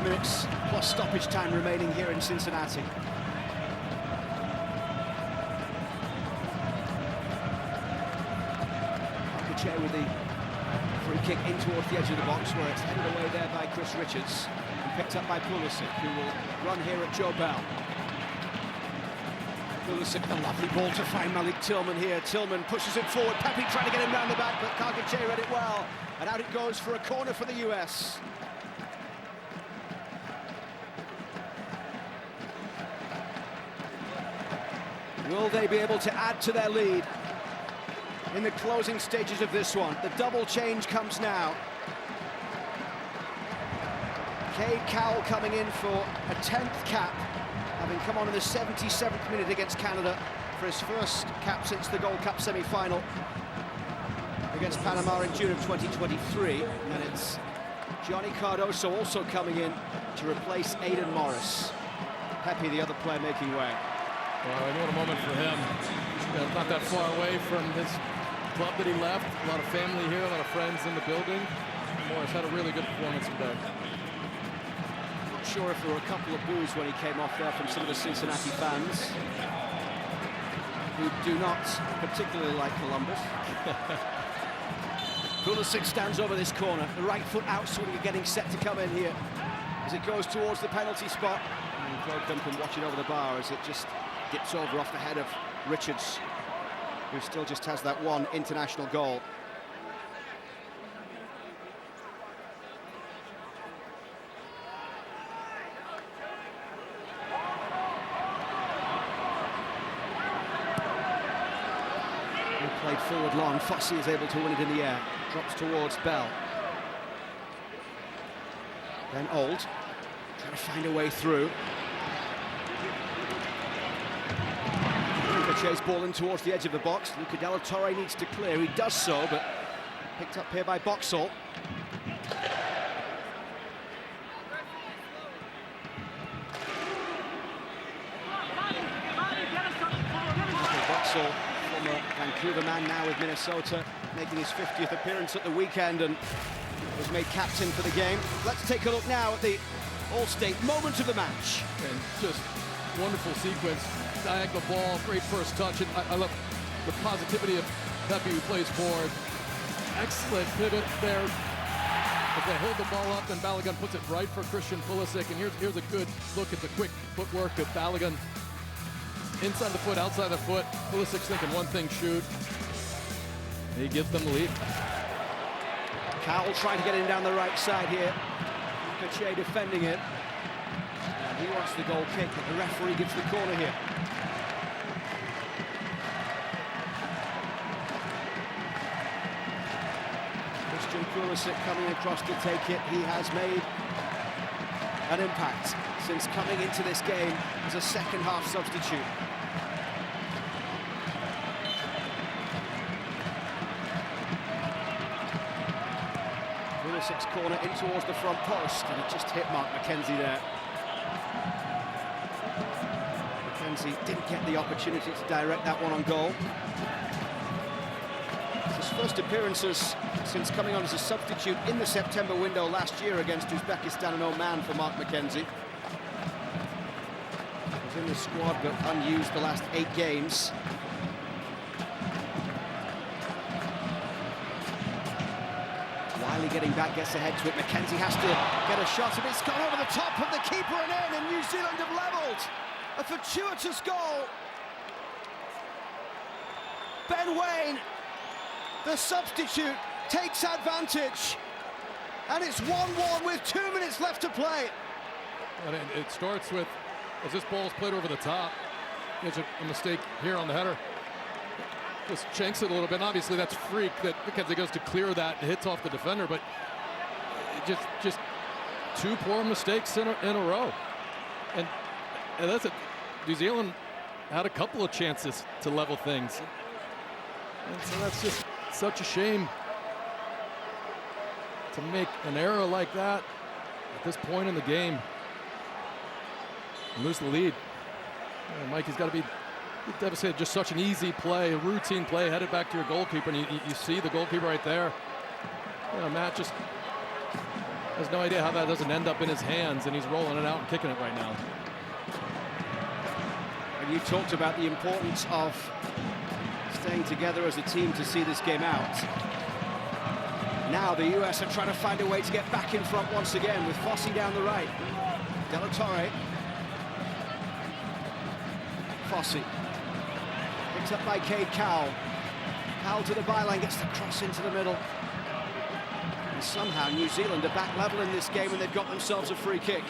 minutes plus stoppage time remaining here in Cincinnati. Carcache with the free kick in towards the edge of the box, where it's headed away there by Chris Richards, and picked up by Pulisic, who will run here at Joe Bell. Pulisic, a lovely ball to find Malik Tillman here. Tillman pushes it forward. Pepe trying to get him round the back, but Carcache read it well. And out it goes for a corner for the US. Will they be able to add to their lead in the closing stages of this one? The double change comes now. Cade Cowell coming in for a 10th cap, having come on in the 77th minute against Canada for his first cap since the Gold Cup semi-final against Panama in June of 2023. And it's Johnny Cardoso also coming in to replace Aidan Morris. Pepe, the other player, making way. Well, what a moment for him. Not that far away from his club that he left. A lot of family here, a lot of friends in the building. Morris had a really good performance today. Not sure if there were a couple of boos when he came off there from some of the Cincinnati fans who do not particularly like Columbus. Pulisic stands over this corner, the right foot out, sort of getting set to come in here as it goes towards the penalty spot. And Bergkamp can watch it over the bar as it just dips over off the head of Richards, who still just has that one international goal. Played forward long. Fossey is able to win it in the air. Drops towards Bell. Then Old, trying to find a way through. Chase ball in towards the edge of the box. Luca de la Torre needs to clear. He does so, but picked up here by Boxall. Boxall, former Vancouver man, now with Minnesota, making his 50th appearance at the weekend and was made captain for the game. Let's take a look now at the All-State moment of the match. And just wonderful sequence. Diagonal ball, great first touch, and I love the positivity of Pepe, who plays forward. Excellent pivot there. As they hold the ball up, and Balogun puts it right for Christian Pulisic. And here's a good look at the quick footwork of Balogun. Inside the foot, outside the foot. Pulisic's thinking one thing, shoot. He gives them the lead. Cowell trying to get in down the right side here. Carcache defending it. And he wants the goal kick, but the referee gives the corner here. Christian Pulisic coming across to take it. He has made an impact since coming into this game as a second-half substitute. Pulisic's corner in towards the front post, and it just hit Mark McKenzie there. McKenzie didn't get the opportunity to direct that one on goal. It's his first appearances since coming on as a substitute in the September window last year against Uzbekistan and Oman for Mark McKenzie. He was in the squad but unused the last 8 games. Wiley getting back, gets ahead to it. McKenzie has to get a shot, and it's gone over the top of the keeper and in, and New Zealand have levelled. A fortuitous goal. Ben Waine, the substitute, takes advantage, and it's 1-1 with 2 minutes left to play. And it starts with, as this ball is played over the top, there's a mistake here on the header. Just shanks it a little bit. And obviously, that's freak that McKenzie goes to clear that, it hits off the defender, but just 2 poor mistakes in a row. And that's it. New Zealand had a couple of chances to level things. And so that's just such a shame to make an error like that at this point in the game and lose the lead. Mikey's got to be devastated. Just such an easy play, a routine play, headed back to your goalkeeper, and you see the goalkeeper right there. Matt just Has no idea how that doesn't end up in his hands, and he's rolling it out and kicking it right now. And you talked about the importance of staying together as a team to see this game out. Now the US are trying to find a way to get back in front once again with Fossey down the right. De La Torre. Fossey. Picked up by Cade Cowell. Cowell to the byline, gets the cross into the middle. And somehow New Zealand are back level in this game and they've got themselves a free kick.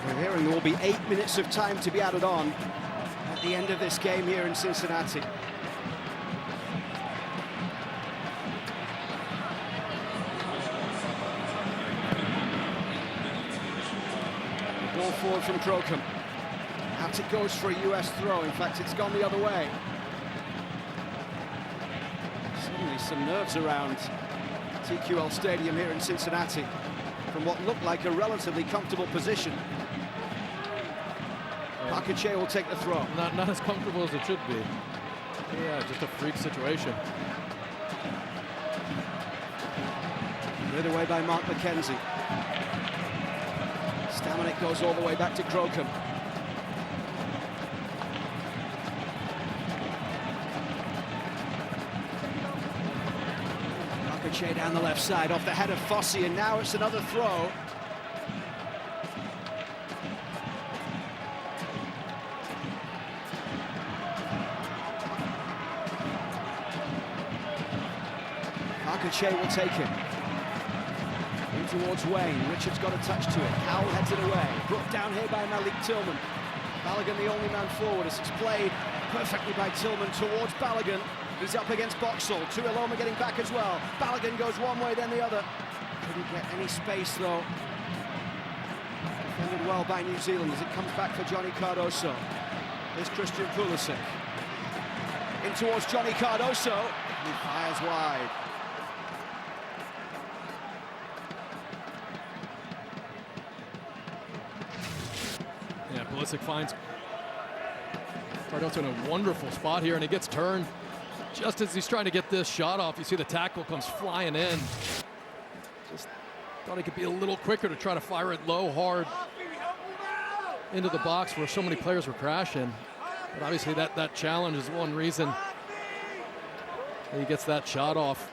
We're hearing there will be 8 minutes of time to be added on at the end of this game here in Cincinnati. Ball forward from Crocombe. Out it goes for a US throw. In fact, it's gone the other way. Suddenly some nerves around TQL Stadium here in Cincinnati from what looked like a relatively comfortable position. Pakuche will take the throw. Not as comfortable as it should be. Yeah, just a freak situation. Cleared away by Mark McKenzie. Stamanik goes all the way back to Crocombe. Pakuche down the left side off the head of Fossey, and now it's another throw. Pakuche will take it. In towards Wayne. Richards got a touch to it. Cowell heads it away. Brought down here by Malik Tillman. Balogun the only man forward as it's played perfectly by Tillman towards Balogun. He's up against Boxall. Tuiloma getting back as well. Balogun goes one way, then the other. Couldn't get any space though. Defended well by New Zealand as it comes back for Johnny Cardoso. Here's Christian Pulisic. In towards Johnny Cardoso. He fires wide. Yeah, Pulisic finds Cardoso in a wonderful spot here, and he gets turned just as he's trying to get this shot off. You see the tackle comes flying in. Just thought he could be a little quicker to try to fire it low, hard into the box where so many players were crashing. But obviously that challenge is one reason he gets that shot off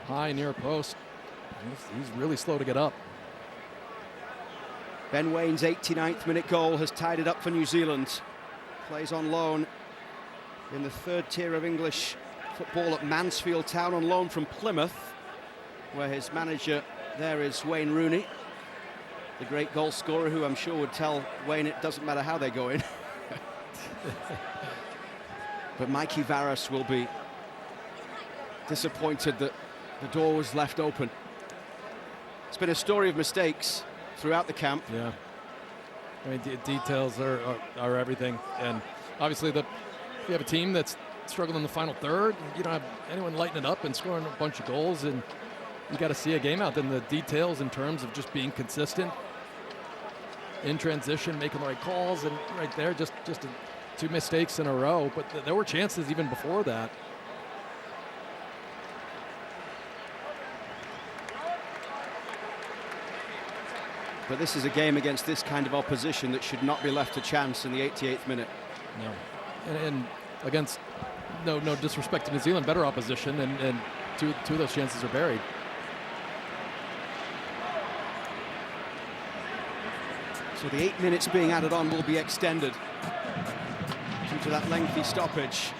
high near post. He's really slow to get up. Ben Wane's 89th minute goal has tied it up for New Zealand. Plays on loan in the third tier of English football at Mansfield Town on loan from Plymouth, where his manager there is Wayne Rooney, the great goal scorer who I'm sure would tell Wayne it doesn't matter how they go in. But Mikey Varas will be disappointed that the door was left open. It's been a story of mistakes throughout the camp. Yeah, I mean, details are everything, and obviously if you have a team that's struggling in the final third, you don't have anyone lighting it up and scoring a bunch of goals, and you got to see a game out. Then the details in terms of just being consistent in transition, making the right calls, and right there, just two mistakes in a row. But there were chances even before that. But this is a game against this kind of opposition that should not be left to chance in the 88th minute. No, and against no disrespect to New Zealand, better opposition, and two of those chances are buried. So the 8 minutes being added on will be extended due to that lengthy stoppage.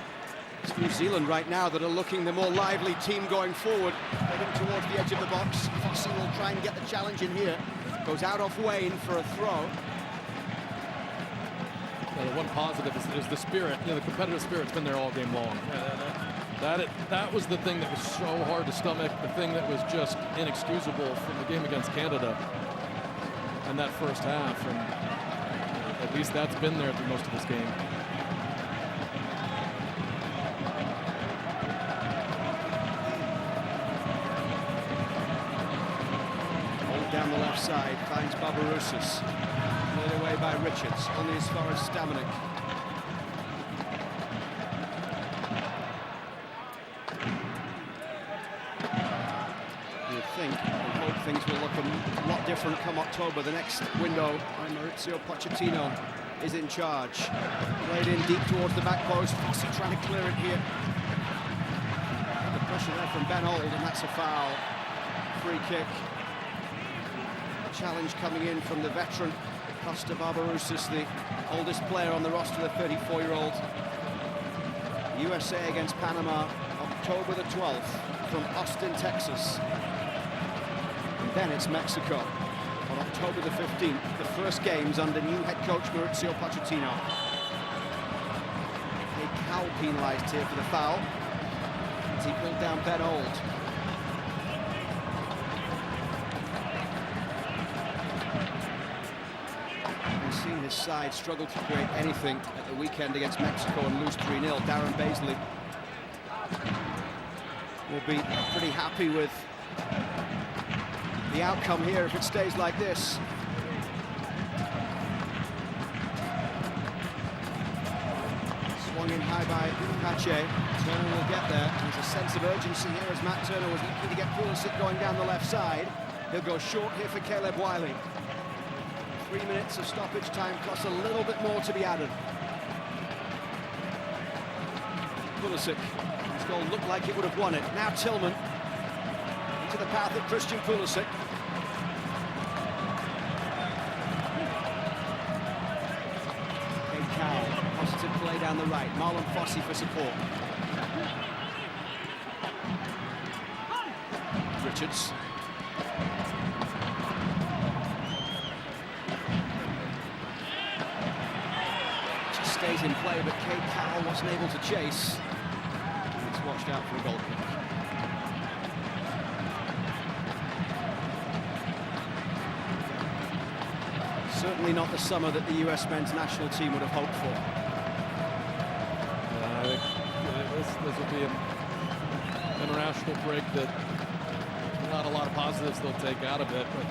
It's New Zealand right now that are looking the more lively team going forward, heading towards the edge of the box. Fossey will try and get the challenge in here. Goes out off Wayne for a throw. The one positive is the spirit. The competitive spirit's been there all game long. That was the thing that was so hard to stomach. The thing that was just inexcusable from the game against Canada in that first half, and at least that's been there through most of this game. side, finds Barbarouses. Cleared away by Richards, only as far as Stamanik. You'd think and hope things will look a lot different come October. The next window, and Mauricio Pochettino is in charge. Played in deep towards the back post. Fossey trying to clear it here. The pressure there from Ben Old, and that's a foul. Free kick. Challenge coming in from the veteran Costa Barbarouses, the oldest player on the roster, the 34-year-old. USA against Panama, October the 12th, from Austin, Texas. And then it's Mexico on October the 15th, the first games under new head coach Mauricio Pochettino. Cal penalised here for the foul as he pulled down Ben Old. We've seen his side struggle to create anything at the weekend against Mexico and lose 3-0. Darren Bazley will be pretty happy with the outcome here if it stays like this. Swung in high by Pache. Turner will get there. There's a sense of urgency here as Matt Turner was looking to get Pulisic going down the left side. He'll go short here for Caleb Wiley. 3 minutes of stoppage time plus a little bit more to be added. Pulisic. His goal looked like it would have won it. Now Tillman into the path of Christian Pulisic. Positive play down the right. Marlon Fossey for support. Richards. Just stays in play, but Cade Cowell wasn't able to chase. It's watched out for a goal kick. Certainly not the summer that the US men's national team would have hoped for. I think this will be an international break that not a lot of positives they'll take out of it. But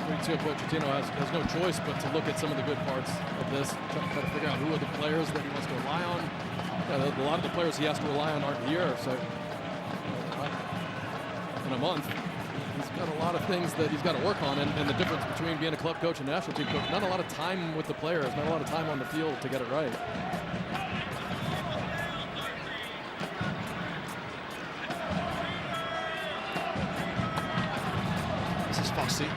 Mauricio Pochettino has no choice but to look at some of the good parts of this, try to figure out who are the players that he wants to rely on. A lot of the players he has to rely on aren't here, so in a month. He's got a lot of things that he's got to work on, and the difference between being a club coach and national team coach, not a lot of time with the players, not a lot of time on the field to get it right. This is Fossey.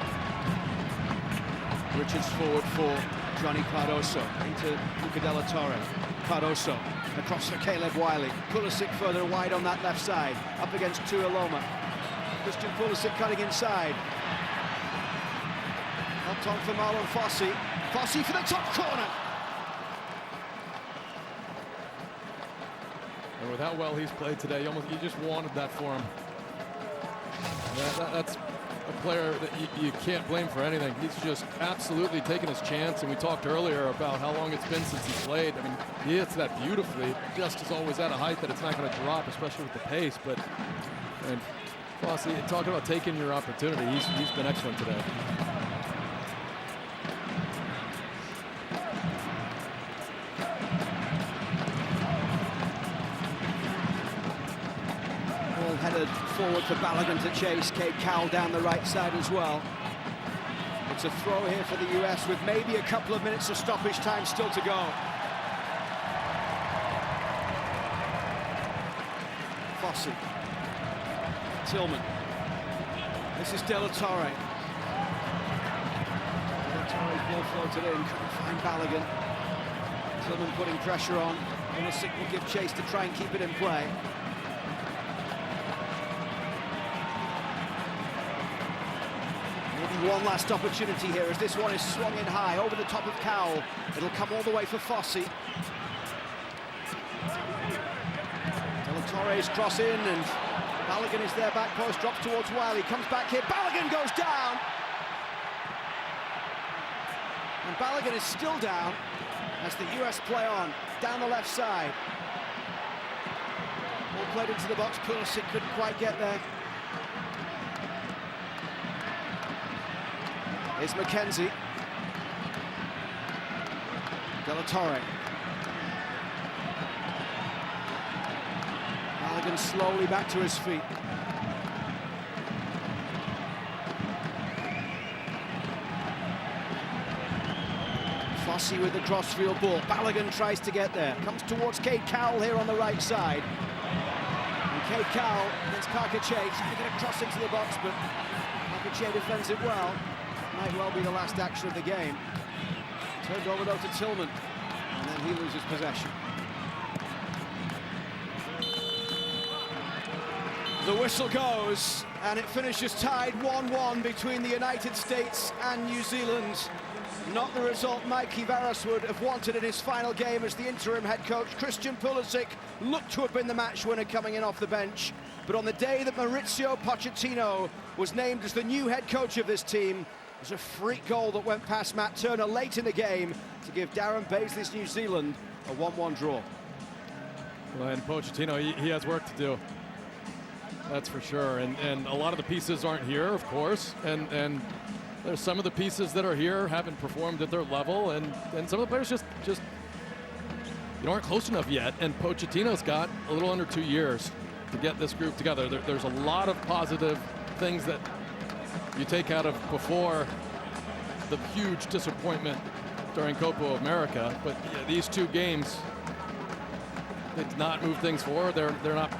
Richards forward for Johnny Cardoso, into Luca de la Torre. Cardoso, across for Caleb Wiley. Pulisic further wide on that left side, up against Tuiloma. Christian Pulisic cutting inside. Helped on for Marlon Fossey. Fossey for the top corner. And with how well he's played today, you just wanted that for him. That's a player that you can't blame for anything. He's just absolutely taken his chance, and we talked earlier about how long it's been since he played. I mean, he hits that beautifully. Just is always at a height that it's not going to drop, especially with the pace. And Fossey, talking about taking your opportunity, he's been excellent today. Ball headed forward for Balogun to chase. Cade Cowell down the right side as well. It's a throw here for the US with maybe a couple of minutes of stoppage time still to go. Fossey. Tillman. This is De La Torre. De La Torre's ball floated in, couldn't find Balogun. Tillman putting pressure on. Pulisic will give chase to try and keep it in play. Maybe one last opportunity here as this one is swung in high over the top of Cowell. It'll come all the way for Fossey. De La Torre's cross in, and Balogun is there, back post, drops towards Wiley, comes back here, Balogun goes down! And Balogun is still down as the US play on, down the left side. Ball played into the box, Pulisic couldn't quite get there. Here's McKenzie. De La Torre. Balogun slowly back to his feet. Fossey with the crossfield ball. Balogun tries to get there. Comes towards Cade Cowell here on the right side. And Cade Cowell against Parker Che. Trying to get a cross into the box, but Parker Che defends it well. Might well be the last action of the game. Turned over though to Tillman. And then he loses possession. The whistle goes, and it finishes tied 1-1 between the United States and New Zealand. Not the result Mikey Varas would have wanted in his final game as the interim head coach. Christian Pulisic looked to have been the match winner coming in off the bench. But on the day that Mauricio Pochettino was named as the new head coach of this team, there's a freak goal that went past Matt Turner late in the game to give Darren Bazley's New Zealand a 1-1 draw. Well, and Pochettino, he has work to do. That's for sure. And a lot of the pieces aren't here, of course. And there's some of the pieces that are here haven't performed at their level. And some of the players just aren't close enough yet. And Pochettino's got a little under 2 years to get this group together. There's a lot of positive things that you take out of before the huge disappointment during Copa America. But yeah, these two games, they did not move things forward. They're not